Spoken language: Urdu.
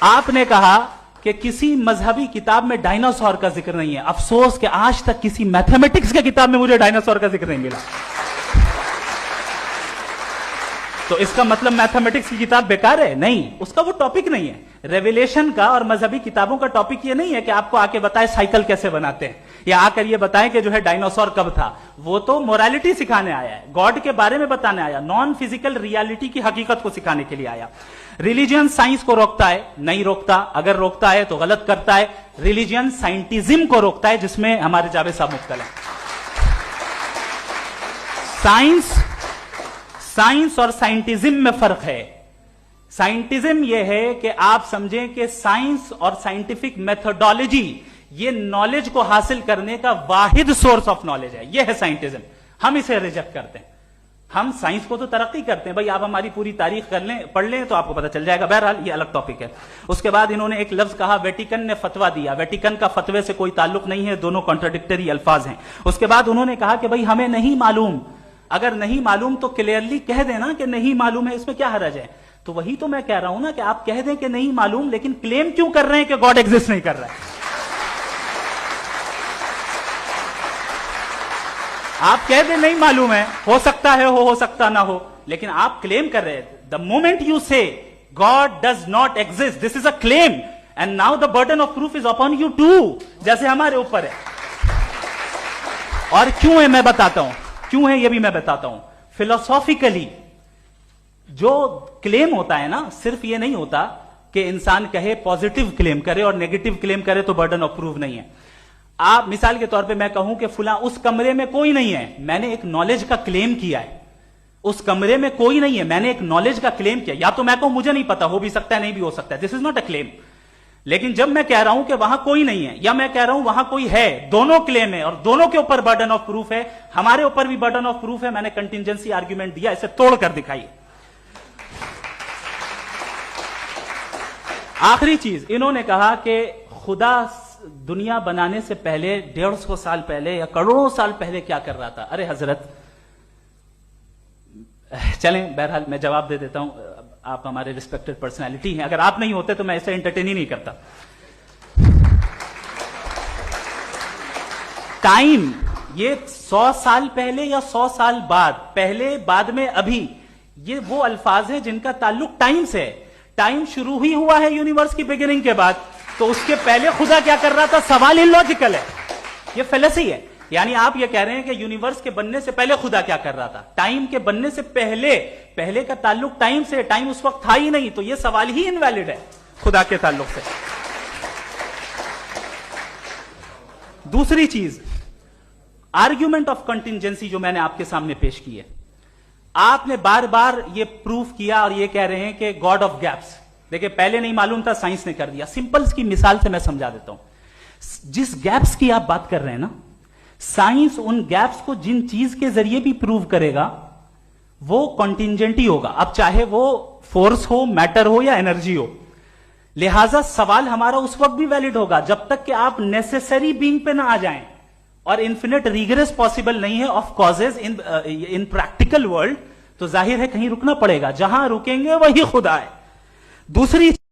آپ نے کہا کہ کسی مذہبی کتاب میں ڈائناسور کا ذکر نہیں ہے. افسوس کہ آج تک کسی میتھمیٹکس کی کتاب میں مجھے ڈائناسور کا ذکر نہیں ملا. تو اس کا مطلب میتھمیٹکس کی کتاب بیکار ہے؟ نہیں, اس کا وہ ٹاپک نہیں ہے. ریویلیشن کا اور مذہبی کتابوں کا ٹاپک یہ نہیں ہے کہ آپ کو آ کے بتائے سائیکل کیسے بناتے ہیں, یا آ کر یہ بتائیں کہ جو ہے ڈائناسور کب تھا. وہ تو مورالیٹی سکھانے آیا ہے, گاڈ کے بارے میں بتانے آیا, نان فزیکل ریالٹی کی حقیقت کو سکھانے کے لیے آیا. ریلیجن سائنس کو روکتا ہے؟ نہیں روکتا. اگر روکتا ہے تو غلط کرتا ہے. ریلیجن سائنٹزم کو روکتا ہے, جس میں ہمارے جاوید صاحب مبتلا ہیں. سائنس اور سائنٹزم میں فرق ہے. سائنٹزم یہ ہے کہ آپ سمجھیں کہ سائنس اور سائنٹیفک میتھڈالوجی یہ نالج کو حاصل کرنے کا واحد سورس آف نالج ہے. یہ ہے سائنٹزم. ہم اسے ریجیکٹ کرتے ہیں. ہم سائنس کو تو ترقی کرتے ہیں, بھائی آپ ہماری پوری تاریخ کر لیں, پڑھ لیں تو آپ کو پتہ چل جائے گا. بہرحال یہ الگ ٹاپک ہے. اس کے بعد انہوں نے ایک لفظ کہا, ویٹیکن نے فتویٰ دیا. ویٹیکن کا فتوے سے کوئی تعلق نہیں ہے, دونوں کانٹراڈکٹری الفاظ ہیں. اس کے بعد انہوں نے کہا کہ بھائی ہمیں نہیں معلوم. اگر نہیں معلوم تو کلیئرلی کہہ دینا کہ نہیں معلوم ہے, اس میں کیا حرج ہے. تو وہی تو میں کہہ رہا ہوں نا کہ آپ کہہ دیں کہ نہیں معلوم, لیکن کلیم کیوں کر رہے ہیں کہ گاڈ ایگزسٹ نہیں کر رہا ہے. آپ کہہ دیں نہیں معلوم ہے, ہو سکتا ہے ہو سکتا نہ ہو, لیکن آپ کلیم کر رہے ہیں. The moment you say God does not exist, this is a claim, and now the burden of proof is upon you to, جیسے ہمارے اوپر ہے. اور کیوں ہے میں بتاتا ہوں, کیوں ہے یہ بھی میں بتاتا ہوں. فلسافیکلی جو کلیم ہوتا ہے نا, صرف یہ نہیں ہوتا کہ انسان کہے پازیٹو کلیم کرے اور نیگیٹو کلیم کرے تو برڈن آف پروف نہیں ہے. آپ مثال کے طور پہ میں کہوں کہ فلاں اس کمرے میں کوئی نہیں ہے, میں نے ایک نالج کا کلیم کیا ہے. اس کمرے میں کوئی نہیں ہے, میں نے ایک نالج کا کلیم کیا. یا تو میں کہوں مجھے نہیں پتا, ہو بھی سکتا ہے نہیں بھی ہو سکتا ہے, دس از ناٹ اے کلیم. لیکن جب میں کہہ رہا ہوں کہ وہاں کوئی نہیں ہے, یا میں کہہ رہا ہوں وہاں کوئی ہے, دونوں کلیم ہے اور دونوں کے اوپر برڈن آف پروف ہے. ہمارے اوپر بھی برڈن آف پروف ہے. میں نے کنٹینجنسی آرگیومنٹ دیا, اسے توڑ کر دکھائیے. آخری چیز, انہوں نے کہا کہ خدا دنیا بنانے سے پہلے 150 سال پہلے یا کروڑوں سال پہلے کیا کر رہا تھا. ارے حضرت, چلیں بہرحال میں جواب دے دیتا ہوں. آپ ہمارے ریسپیکٹڈ پرسنالٹی ہیں, اگر آپ نہیں ہوتے تو میں اسے انٹرٹین ہی نہیں کرتا. ٹائم, یہ 100 سال پہلے یا 100 سال بعد, پہلے بعد میں ابھی, یہ وہ الفاظ ہیں جن کا تعلق ٹائم سے ہے. ٹائم شروع ہی ہوا ہے یونیورس کی بگننگ کے بعد, تو اس کے پہلے خدا کیا کر رہا تھا, سوال اللاجیکل ہے, یہ فیلسی ہے. یعنی آپ یہ کہہ رہے ہیں کہ یونیورس کے بننے سے پہلے خدا کیا کر رہا تھا. ٹائم کے بننے سے پہلے کا تعلق ٹائم سے, ٹائم اس وقت تھا ہی نہیں, تو یہ سوال ہی انویلڈ ہے خدا کے تعلق سے. دوسری چیز, آرگیومنٹ آف کنٹینجنسی جو میں نے آپ کے سامنے پیش کی ہے, آپ نے بار بار یہ پروف کیا اور یہ کہہ رہے ہیں کہ گاڈ آف گیپس. دیکھیں پہلے نہیں معلوم تھا, سائنس نے کر دیا. سمپل کی مثال سے میں سمجھا دیتا ہوں. جس گیپس کی آپ بات کر رہے ہیں نا, سائنس ان گیپس کو جن چیز کے ذریعے بھی پروو کرے گا وہ کنٹینجنٹی ہوگا, اب چاہے وہ فورس ہو, میٹر ہو یا انرجی ہو. لہذا سوال ہمارا اس وقت بھی ویلڈ ہوگا جب تک کہ آپ نیسیسری بینگ پہ نہ آ جائیں, اور انفینٹ ریگریس پاسبل نہیں ہے of causes in practical world, تو ظاہر ہے کہیں رکنا پڑے گا. جہاں رکیں گے وہی خدا ہے. دوسری